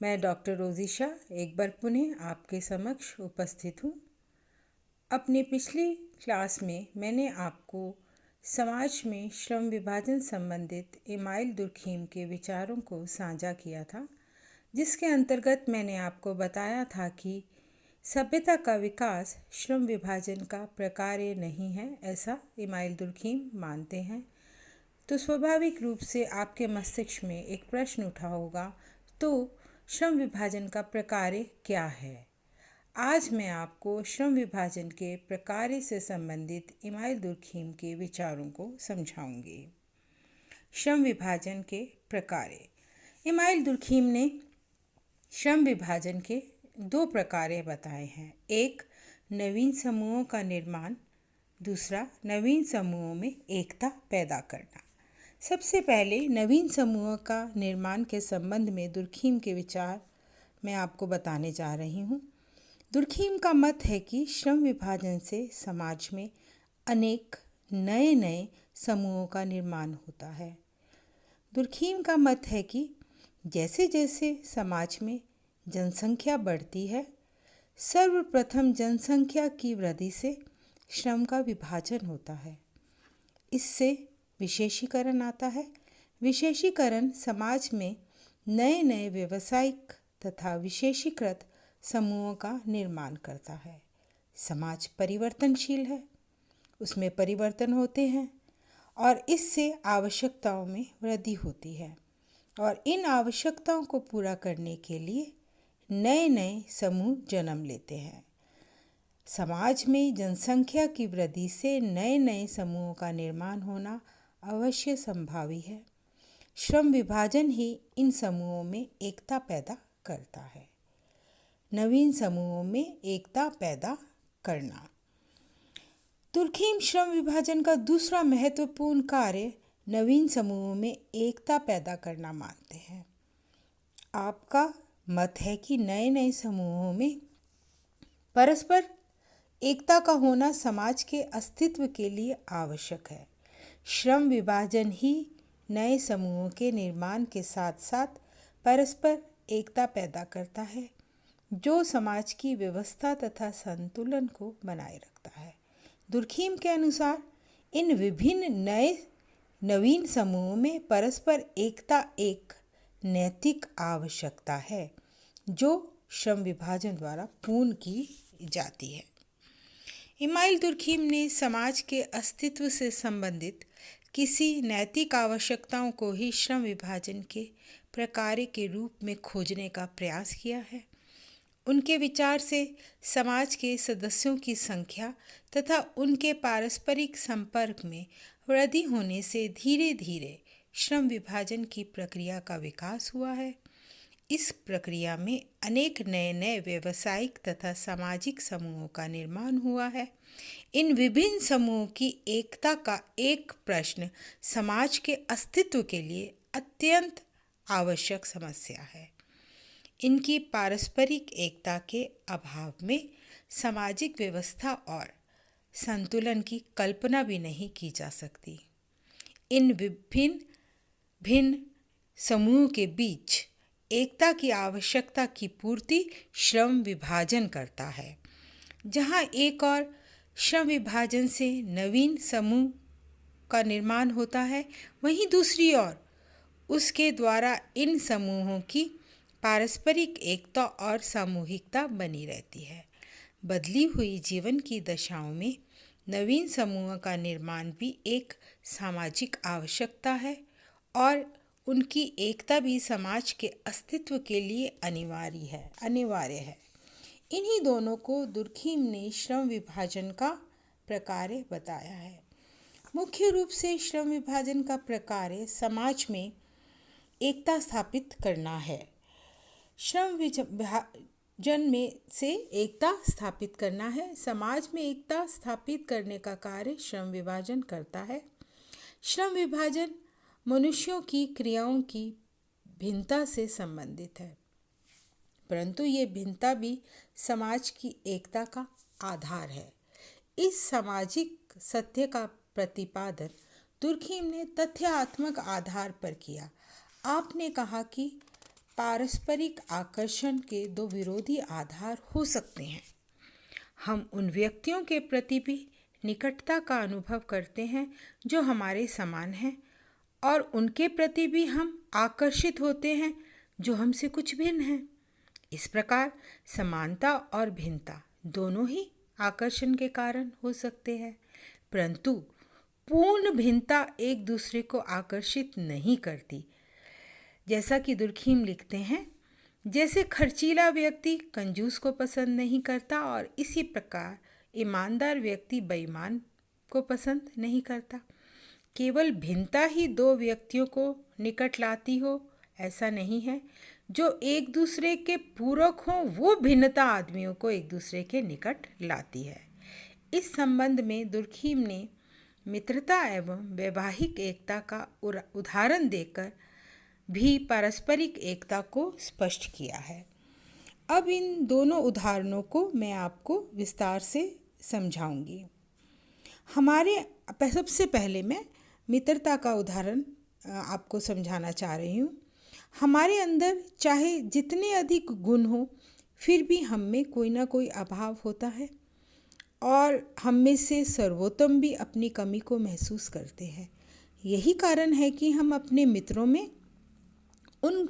मैं डॉक्टर रोज़िशा एक बार पुनः आपके समक्ष उपस्थित हूँ। अपनी पिछली क्लास में मैंने आपको समाज में श्रम विभाजन संबंधित इमाइल दुर्खीम के विचारों को साझा किया था, जिसके अंतर्गत मैंने आपको बताया था कि सभ्यता का विकास श्रम विभाजन का प्रकार्य नहीं है, ऐसा इमाइल दुर्खीम मानते हैं। तो स्वाभाविक रूप से आपके मस्तिष्क में एक प्रश्न उठा होगा, तो श्रम विभाजन का प्रकार्य क्या है। आज मैं आपको श्रम विभाजन के प्रकार्य से संबंधित इमाइल दुर्खीम के विचारों को समझाऊंगी। श्रम विभाजन के प्रकार्य। इमाइल दुर्खीम ने श्रम विभाजन के दो प्रकार्य बताए हैं। एक, नवीन समूहों का निर्माण, दूसरा नवीन समूहों में एकता पैदा करना। सबसे पहले नवीन समूहों का निर्माण के संबंध में दुर्खीम के विचार मैं आपको बताने जा रही हूँ। दुर्खीम का मत है कि श्रम विभाजन से समाज में अनेक नए नए समूहों का निर्माण होता है। दुर्खीम का मत है कि जैसे जैसे समाज में जनसंख्या बढ़ती है, सर्वप्रथम जनसंख्या की वृद्धि से श्रम का विभाजन होता है। इससे विशेषीकरण आता है। विशेषीकरण समाज में नए नए व्यावसायिक तथा विशेषीकृत समूहों का निर्माण करता है। समाज परिवर्तनशील है, उसमें परिवर्तन होते हैं और इससे आवश्यकताओं में वृद्धि होती है और इन आवश्यकताओं को पूरा करने के लिए नए नए समूह जन्म लेते हैं। समाज में जनसंख्या की वृद्धि से नए नए समूहों का निर्माण होना अवश्य संभावी है। श्रम विभाजन ही इन समूहों में एकता पैदा करता है। नवीन समूहों में एकता पैदा करना। दुर्खीम श्रम विभाजन का दूसरा महत्वपूर्ण कार्य नवीन समूहों में एकता पैदा करना मानते हैं। आपका मत है कि नए नए समूहों में परस्पर एकता का होना समाज के अस्तित्व के लिए आवश्यक है। श्रम विभाजन ही नए समूहों के निर्माण के साथ साथ परस्पर एकता पैदा करता है, जो समाज की व्यवस्था तथा संतुलन को बनाए रखता है। दुर्खीम के अनुसार इन विभिन्न नवीन समूहों में परस्पर एकता एक नैतिक आवश्यकता है, जो श्रम विभाजन द्वारा पूर्ण की जाती है। इमाइल दुर्खीम ने समाज के अस्तित्व से संबंधित किसी नैतिक आवश्यकताओं को ही श्रम विभाजन के प्रकार्य के रूप में खोजने का प्रयास किया है। उनके विचार से समाज के सदस्यों की संख्या तथा उनके पारस्परिक संपर्क में वृद्धि होने से धीरे धीरे श्रम विभाजन की प्रक्रिया का विकास हुआ है। इस प्रक्रिया में अनेक नए नए व्यावसायिक तथा सामाजिक समूहों का निर्माण हुआ है। इन विभिन्न समूहों की एकता का एक प्रश्न समाज के अस्तित्व के लिए अत्यंत आवश्यक समस्या है। इनकी पारस्परिक एकता के अभाव में सामाजिक व्यवस्था और संतुलन की कल्पना भी नहीं की जा सकती। इन भिन्न समूहों के बीच एकता की आवश्यकता की पूर्ति श्रम विभाजन करता है। जहाँ एक और श्रम विभाजन से नवीन समूह का निर्माण होता है, वहीं दूसरी ओर उसके द्वारा इन समूहों की पारस्परिक एकता और सामूहिकता बनी रहती है। बदली हुई जीवन की दशाओं में नवीन समूहों का निर्माण भी एक सामाजिक आवश्यकता है और उनकी एकता भी समाज के अस्तित्व के लिए अनिवार्य है। इन्हीं दोनों को दुर्खीम ने श्रम विभाजन का प्रकार्य बताया है। मुख्य रूप से श्रम विभाजन का प्रकार्य समाज में एकता स्थापित करना है। श्रम विभाजन में से एकता स्थापित करना है। समाज में एकता स्थापित करने का कार्य श्रम विभाजन करता है। श्रम विभाजन मनुष्यों की क्रियाओं की भिन्नता से संबंधित है, परंतु ये भिन्नता भी समाज की एकता का आधार है। इस सामाजिक सत्य का प्रतिपादन दुर्खीम ने तथ्यात्मक आधार पर किया। आपने कहा कि पारस्परिक आकर्षण के दो विरोधी आधार हो सकते हैं। हम उन व्यक्तियों के प्रति भी निकटता का अनुभव करते हैं जो हमारे समान हैं, और उनके प्रति भी हम आकर्षित होते हैं जो हमसे कुछ भिन्न हैं। इस प्रकार समानता और भिन्नता दोनों ही आकर्षण के कारण हो सकते हैं, परंतु पूर्ण भिन्नता एक दूसरे को आकर्षित नहीं करती। जैसा कि दुर्खीम लिखते हैं, जैसे खर्चीला व्यक्ति कंजूस को पसंद नहीं करता और इसी प्रकार ईमानदार व्यक्ति बेईमान को पसंद नहीं करता। केवल भिन्नता ही दो व्यक्तियों को निकट लाती हो ऐसा नहीं है। जो एक दूसरे के पूरक हों वो भिन्नता आदमियों को एक दूसरे के निकट लाती है। इस संबंध में दुर्खीम ने मित्रता एवं वैवाहिक एकता का उदाहरण देकर भी पारस्परिक एकता को स्पष्ट किया है। अब इन दोनों उदाहरणों को मैं आपको विस्तार से समझाऊंगी। सबसे पहले मैं मित्रता का उदाहरण आपको समझाना चाह रही हूँ। हमारे अंदर चाहे जितने अधिक गुण हो, फिर भी हम में कोई ना कोई अभाव होता है, और हम में से सर्वोत्तम भी अपनी कमी को महसूस करते हैं। यही कारण है कि हम अपने मित्रों में उन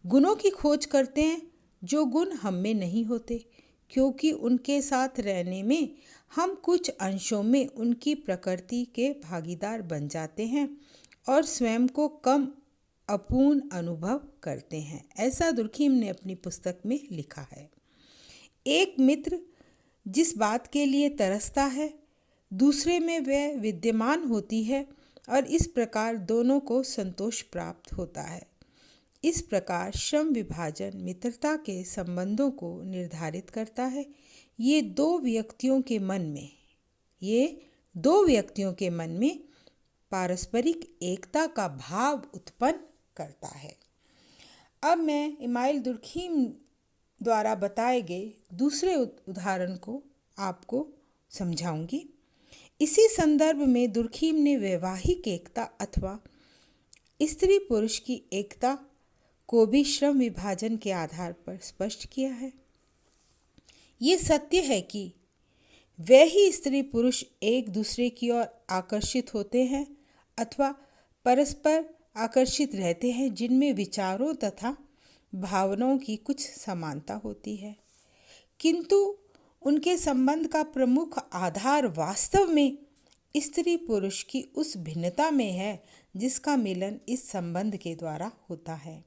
गुणों की खोज करते हैं जो गुण हम में नहीं होते, क्योंकि उनके साथ रहने में हम कुछ अंशों में उनकी प्रकृति के भागीदार बन जाते हैं और स्वयं को कम अपूर्ण अनुभव करते हैं। ऐसा दुर्खीम ने अपनी पुस्तक में लिखा है। एक मित्र जिस बात के लिए तरसता है, दूसरे में वह विद्यमान होती है, और इस प्रकार दोनों को संतोष प्राप्त होता है। इस प्रकार श्रम विभाजन मित्रता के संबंधों को निर्धारित करता है। ये दो व्यक्तियों के मन में पारस्परिक एकता का भाव उत्पन्न करता है। अब मैं इमाइल दुर्खीम द्वारा बताए गए दूसरे उदाहरण को आपको समझाऊंगी। इसी संदर्भ में दुर्खीम ने वैवाहिक एकता अथवा स्त्री पुरुष की एकता को भी श्रम विभाजन के आधार पर स्पष्ट किया है। ये सत्य है कि वे ही स्त्री पुरुष एक दूसरे की ओर आकर्षित होते हैं अथवा परस्पर आकर्षित रहते हैं जिनमें विचारों तथा भावनाओं की कुछ समानता होती है, किंतु उनके संबंध का प्रमुख आधार वास्तव में स्त्री पुरुष की उस भिन्नता में है जिसका मिलन इस संबंध के द्वारा होता है।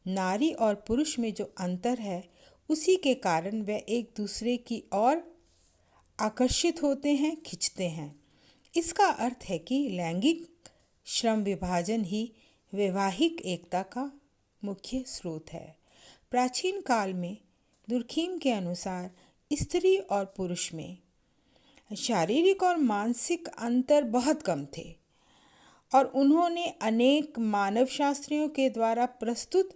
नारी और पुरुष में जो अंतर है, उसी के कारण वे एक दूसरे की ओर आकर्षित होते हैं, खिंचते हैं। इसका अर्थ है कि लैंगिक श्रम विभाजन ही वैवाहिक एकता का मुख्य स्रोत है। प्राचीन काल में दुर्खीम के अनुसार स्त्री और पुरुष में शारीरिक और मानसिक अंतर बहुत कम थे, और उन्होंने अनेक मानवशास्त्रियों के द्वारा प्रस्तुत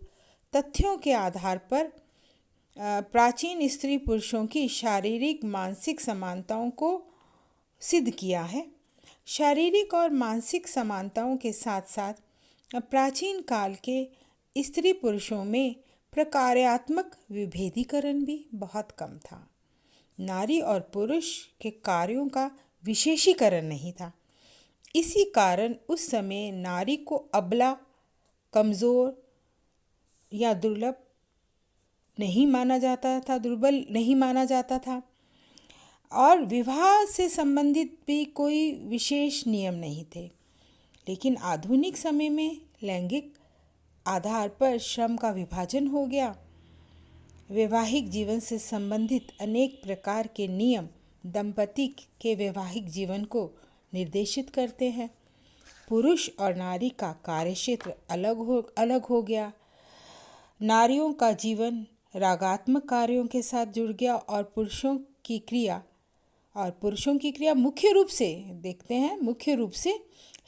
तथ्यों के आधार पर प्राचीन स्त्री पुरुषों की शारीरिक मानसिक समानताओं को सिद्ध किया है। शारीरिक और मानसिक समानताओं के साथ साथ प्राचीन काल के स्त्री पुरुषों में प्रकार्यात्मक विभेदीकरण भी बहुत कम था। नारी और पुरुष के कार्यों का विशेषीकरण नहीं था। इसी कारण उस समय नारी को अबला, कमज़ोर या दुर्बल नहीं माना जाता था, और विवाह से संबंधित भी कोई विशेष नियम नहीं थे। लेकिन आधुनिक समय में लैंगिक आधार पर श्रम का विभाजन हो गया। वैवाहिक जीवन से संबंधित अनेक प्रकार के नियम दंपति के वैवाहिक जीवन को निर्देशित करते हैं। पुरुष और नारी का कार्यक्षेत्र अलग हो गया। नारियों का जीवन रागात्मक कार्यों के साथ जुड़ गया, और पुरुषों की क्रिया मुख्य रूप से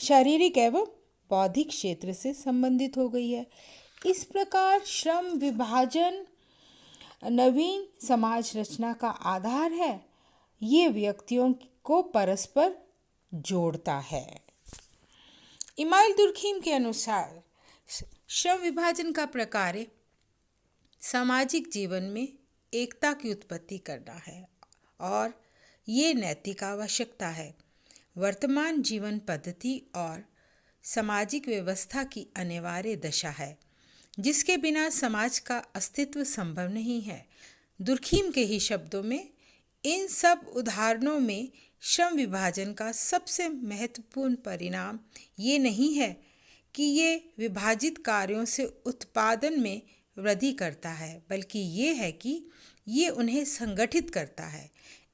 शारीरिक एवं बौद्धिक क्षेत्र से संबंधित हो गई है। इस प्रकार श्रम विभाजन नवीन समाज रचना का आधार है। ये व्यक्तियों को परस्पर जोड़ता है। इमाइल दुर्खीम के अनुसार श्रम विभाजन का प्रकार सामाजिक जीवन में एकता की उत्पत्ति करना है और ये नैतिक आवश्यकता है। वर्तमान जीवन पद्धति और सामाजिक व्यवस्था की अनिवार्य दशा है, जिसके बिना समाज का अस्तित्व संभव नहीं है। दुर्खीम के ही शब्दों में, इन सब उदाहरणों में श्रम विभाजन का सबसे महत्वपूर्ण परिणाम ये नहीं है कि ये विभाजित कार्यों से उत्पादन में वृद्धि करता है, बल्कि ये है कि ये उन्हें संगठित करता है।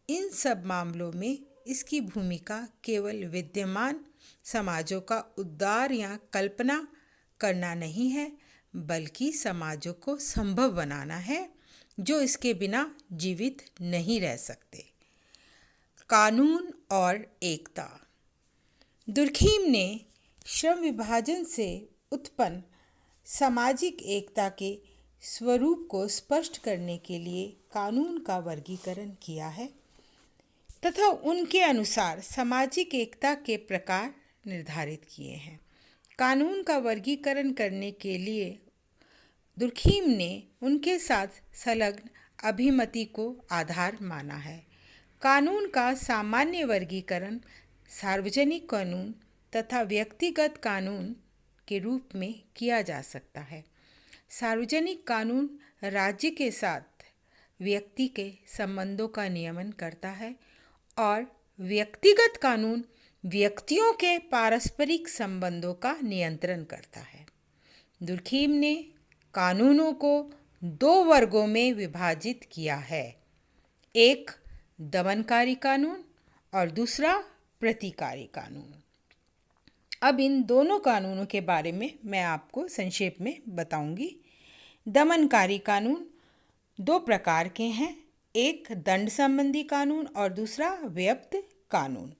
इन सब मामलों में इसकी भूमिका केवल विद्यमान समाजों का उद्धार या कल्पना करना नहीं है, बल्कि समाजों को संभव बनाना है जो इसके बिना जीवित नहीं रह सकते। कानून और एकता। दुर्खीम ने श्रम विभाजन से उत्पन्न सामाजिक एकता के स्वरूप को स्पष्ट करने के लिए कानून का वर्गीकरण किया है तथा उनके अनुसार सामाजिक एकता के प्रकार निर्धारित किए हैं। कानून का वर्गीकरण करने के लिए दुर्खीम ने उनके साथ संलग्न अभिमति को आधार माना है। कानून का सामान्य वर्गीकरण सार्वजनिक कानून तथा व्यक्तिगत कानून के रूप में किया जा सकता है। सार्वजनिक कानून राज्य के साथ व्यक्ति के संबंधों का नियमन करता है और व्यक्तिगत कानून व्यक्तियों के पारस्परिक संबंधों का नियंत्रण करता है। दुर्खीम ने कानूनों को दो वर्गों में विभाजित किया है, एक दमनकारी कानून और दूसरा प्रतिकारी कानून। अब इन दोनों कानूनों के बारे में मैं आपको संक्षेप में बताऊंगी। दमनकारी कानून दो प्रकार के हैं, एक दंड संबंधी कानून और दूसरा व्यप्त कानून।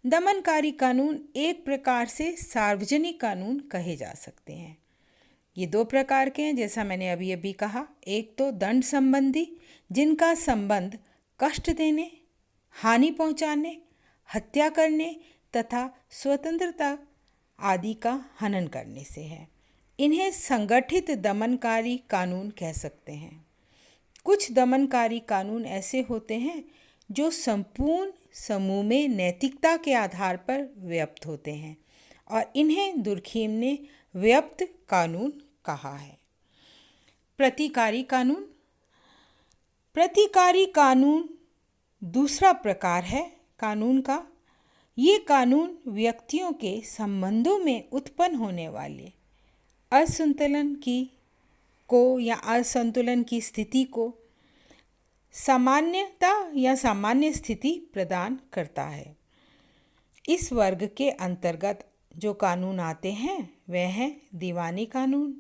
दमनकारी कानून एक प्रकार से सार्वजनिक कानून कहे जा सकते हैं। ये दो प्रकार के हैं, जैसा मैंने अभी कहा। एक तो दंड संबंधी, जिनका संबंध कष्ट देने, हानि पहुंचाने, हत्या करने तथा स्वतंत्रता आदि का हनन करने से है। इन्हें संगठित दमनकारी कानून कह सकते हैं। कुछ दमनकारी कानून ऐसे होते हैं जो संपूर्ण समूह में नैतिकता के आधार पर व्याप्त होते हैं और इन्हें दुर्खीम ने व्यप्त कानून कहा है। प्रतिकारी कानून। प्रतिकारी कानून दूसरा प्रकार है कानून का। ये कानून व्यक्तियों के संबंधों में उत्पन्न होने वाले असंतुलन की स्थिति को सामान्यता या सामान्य स्थिति प्रदान करता है। इस वर्ग के अंतर्गत जो कानून आते हैं वह हैं दीवानी कानून,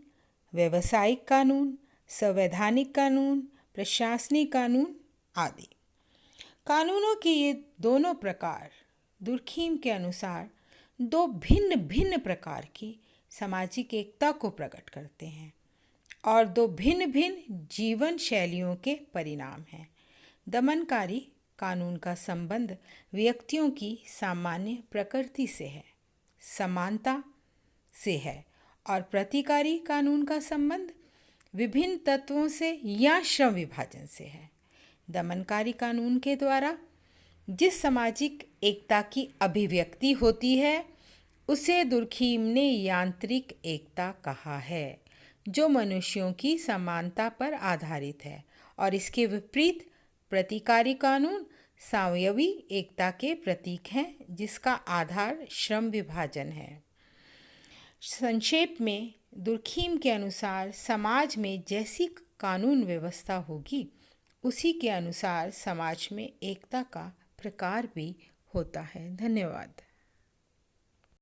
व्यावसायिक कानून, संवैधानिक कानून, प्रशासनिक कानून आदि। कानूनों के ये दोनों प्रकार दुर्खीम के अनुसार दो भिन्न भिन्न प्रकार की सामाजिक एकता को प्रकट करते हैं और दो भिन्न भिन्न जीवन शैलियों के परिणाम हैं। दमनकारी कानून का संबंध व्यक्तियों की सामान्य प्रकृति से है, समानता से है, और प्रतिकारी कानून का संबंध विभिन्न तत्वों से या श्रम विभाजन से है। दमनकारी कानून के द्वारा जिस सामाजिक एकता की अभिव्यक्ति होती है उसे दुर्खीम ने यांत्रिक एकता कहा है, जो मनुष्यों की समानता पर आधारित है, और इसके विपरीत प्रतिकारी कानून सावयवी एकता के प्रतीक हैं, जिसका आधार श्रम विभाजन है। संक्षेप में दुर्खीम के अनुसार समाज में जैसी कानून व्यवस्था होगी उसी के अनुसार समाज में एकता का प्रकार भी होता है। धन्यवाद।